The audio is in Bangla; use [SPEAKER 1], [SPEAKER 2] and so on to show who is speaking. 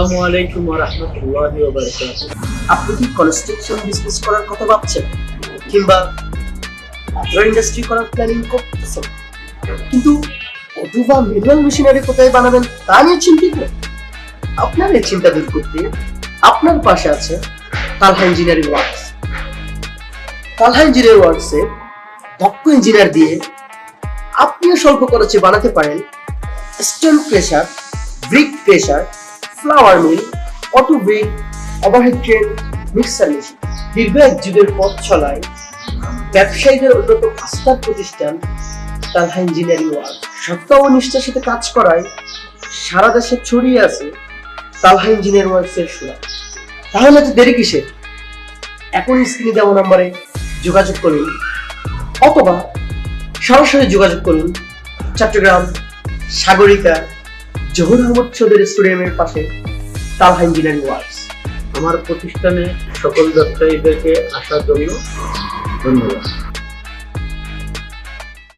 [SPEAKER 1] আসসালামু আলাইকুম ওয়া রাহমাতুল্লাহি ওয়া বারাকাতুহু।
[SPEAKER 2] আপনি কি কনস্ট্রাকশন বিজনেস করার কথা ভাবছেন, কিংবা আপনার ইন্ডাস্ট্রি করার প্ল্যানিং করতেছেন, কিন্তু অথবা ম্যানুয়াল মেশিনারি কোথায় বানাবেন তা নিয়ে চিন্তিত? আপনার এই চিন্তা দূর করতে আপনার পাশে আছে Talha engineering works. Talha engineering ওয়ার্কসে দক্ষ ইঞ্জিনিয়ার দিয়ে আপনিও স্বল্প খরচে বানাতে পারেন stone crusher, brick crusher, flour mill, auto brick, overhead crane, mixer machine. দীর্ঘ এক যুগের পথ চলায় ব্যবসায়ীদের অন্যতম আস্থার প্রতিষ্ঠান তালহা ইঞ্জিনিয়ারিং ওয়ার্ক। সত্তা ও নিষ্ঠার সাথে কাজ করায় সারা দেশে ছড়িয়ে আছে তালহা ইঞ্জিনিয়ারিং ওয়ার্কসের সুনাম। তাহলে তো দেরি কিসের? এখন স্ক্রিনে দেওয়া নম্বরে যোগাযোগ করুন, অথবা সরাসরি যোগাযোগ করুন চট্টগ্রাম সাগরিকা জহুর আহমদ চৌধুরী স্টেডিয়ামের পাশে তালহা ইঞ্জিনিয়ারিং ওয়ার্কস।
[SPEAKER 1] আমার প্রতিষ্ঠানে সকল ব্যবসায়ীদেরকে আসার জন্য ধন্যবাদ।